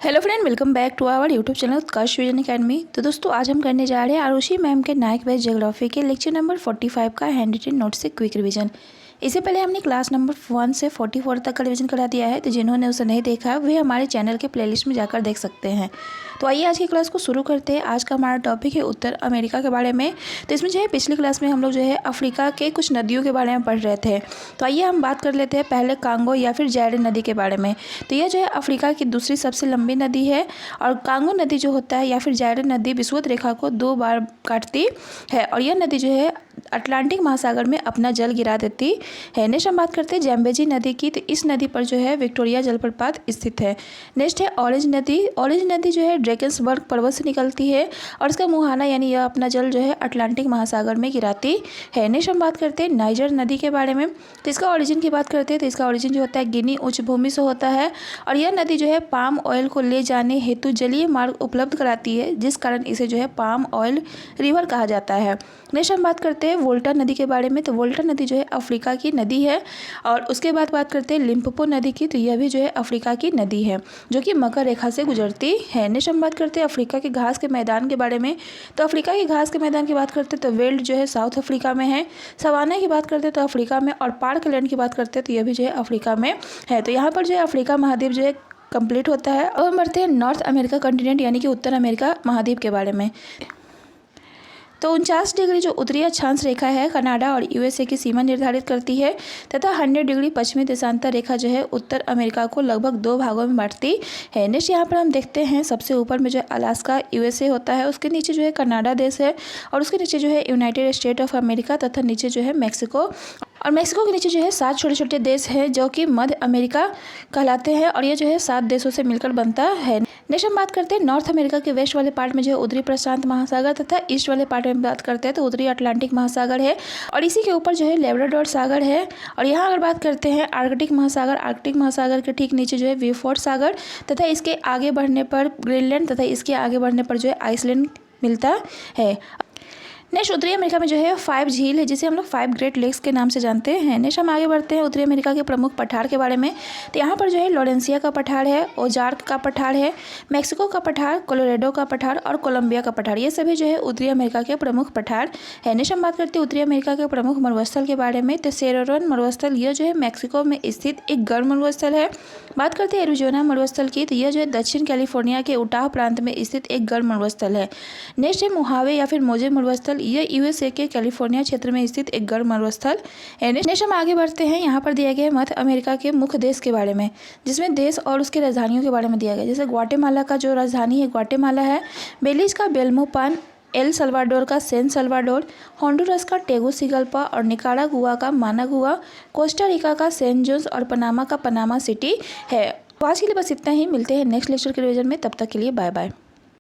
Hello friend, welcome back to our YouTube channel Utkarsh vision academy. तो दोस्तों आज हम करने जा रहे हैं आरुषि मैम के नायक बैच ज्योग्राफी के लेक्चर नंबर 45 का हैंड रिटन नोट से क्विक रिवीजन। इससे पहले हमने क्लास नंबर 1 से 44 तक का रिवीजन करा दिया है, तो जिन्होंने उसे नहीं देखा वे हमारे चैनल के प्लेलिस्ट में जाकर देख सकते हैं। तो आइए आज की क्लास को शुरू करते हैं। आज का हमारा टॉपिक है उत्तर अमेरिका के बारे में। तो इसमें जो है पिछली क्लास में हम लोग जो है अफ्रीका के कुछ नदियों के बारे में पढ़ रहे थे। तो आइए हम बात कर लेते हैं पहले कांगो या फिर जायरे नदी के बारे में। तो यह जो है अफ्रीका की दूसरी सबसे लंबी नदी है और कांगो नदी जो होता है या फिर जायरे नदी विषुवत रेखा को 2 बार काटती है और यह नदी जो है अटलांटिक महासागर में अपना जल गिरा देती है। नेक्स्ट हम बात करते हैं जैम्बेजी नदी की। तो इस नदी पर जो है विक्टोरिया जलप्रपात स्थित है। नेक्स्ट है ऑरेंज नदी। ऑरेंज नदी जो है ड्रैकेंसबर्ग पर्वत से निकलती है और इसका मुहाना यानी यह अपना जल जो है अटलांटिक महासागर में गिराती है। नेक्स्ट हम बात करते हैं नाइजर नदी के बारे में। तो इसका ओरिजिन की बात करते हैं तो इसका ओरिजिन जो होता है गिनी उच्च भूमि से होता है और यह नदी जो है पाम ऑयल को ले जाने हेतु जलीय मार्ग उपलब्ध कराती है, जिस कारण इसे जो है पाम ऑयल रिवर कहा जाता है। नेक्स्ट हम बात करते हैं वोल्टा नदी के बारे में। तो वोल्टा नदी जो है अफ्रीका की नदी है और उसके बाद बात करते हैं लिम्पोपो नदी की। तो यह भी जो है अफ्रीका की नदी है जो कि मकर रेखा से गुजरती है। नेक्स्ट हम बात करते हैं अफ्रीका के घास के मैदान के बारे में। तो अफ्रीका के घास के मैदान की बात करते हैं तो वेल्ड जो है साउथ अफ्रीका में है, सवाना की बात करते हैं तो अफ्रीका में, और पार्क लैंड की बात करते हैं तो यह भी जो है अफ्रीका में है। तो यहाँ पर जो है अफ्रीका महाद्वीप जो है कंप्लीट होता है। अब हम बढ़ते हैं नॉर्थ अमेरिका कॉन्टिनेंट यानी कि उत्तर अमेरिका महाद्वीप के बारे में। तो 49 डिग्री जो उत्तरी अक्षांश रेखा है कनाडा और यूएसए की सीमा निर्धारित करती है तथा 100 डिग्री पश्चिमी देशांतर रेखा जो है उत्तर अमेरिका को लगभग 2 भागों में बांटती है। नेक्स्ट यहाँ पर हम देखते हैं सबसे ऊपर में जो अलास्का यूएसए होता है, उसके नीचे जो है कनाडा देश है और उसके नीचे जो है यूनाइटेड स्टेट ऑफ अमेरिका तथा नीचे जो है मैक्सिको, और मैक्सिको के नीचे जो है 7 छोटे छोटे देश हैं जो कि मध्य अमेरिका कहलाते हैं और ये जो है 7 देशों से मिलकर बनता है। नेक्स्ट हम बात करते हैं नॉर्थ अमेरिका के वेस्ट वाले पार्ट में जो है उत्तरी प्रशांत महासागर तथा ईस्ट वाले पार्ट में बात करते हैं तो उत्तरी अटलांटिक महासागर है और इसी के ऊपर जो है लेब्राडोर सागर है। और यहाँ अगर बात करते हैं आर्कटिक महासागर, आर्कटिक महासागर के ठीक नीचे जो है व्यूफोर्ड सागर तथा इसके आगे बढ़ने पर ग्रीनलैंड तथा इसके आगे बढ़ने पर जो है आइसलैंड मिलता है। नेक्स्ट उत्तरी अमेरिका में जो है 5 झील है जिसे हम लोग 5 ग्रेट लेक्स के नाम से जानते हैं। नेक्स्ट हम आगे बढ़ते हैं उत्तरी अमेरिका के प्रमुख पठार के बारे में। तो यहाँ पर जो है लॉरेंसिया का पठार है, ओजार्क का पठार है, मैक्सिको का पठार, कोलोराडो का पठार और कोलंबिया का पठार, ये सभी जो है उत्तरी अमेरिका के प्रमुख पठार है। नेक्स्ट हम बात करते हैं उत्तरी अमेरिका के प्रमुख मरुस्थल के बारे में। तो सेरोरन मरुस्थल यह जो है मैक्सिको में स्थित एक गर्म मरुस्थल है। बात करते हैं एरिजोना मरुस्थल की। तो यह जो है दक्षिण कैलिफोर्निया के उटाह प्रांत में स्थित एक गर्म मरुस्थल है। नेक्स्ट है मोहावे या फिर मोजे मरुस्थल, यह यूएसए के कैलिफोर्निया क्षेत्र में स्थित एक गर्म मरुस्थल है। नेक्स्ट हम आगे बढ़ते हैं। यहाँ पर दिया गया है मध्य अमेरिका के मुख्य देश के बारे में, जिसमें देश और उसके राजधानियों के बारे में दिया गया है। जैसे ग्वाटेमाला का जो राजधानी है ग्वाटेमाला है, बेलीज का बेल्मोपान, एल सल्वाडोर का सैन सल्वाडोर, होंडुरस का टेगुसिगल्पा और निकारागुआ का मानागुआ, कोस्टा रिका का सैन जोस और पनामा का पनामा सिटी है। तो आज के लिए बस इतना ही। मिलते हैं नेक्स्ट लेक्चर के रिवीजन में, तब तक के लिए बाय बाय।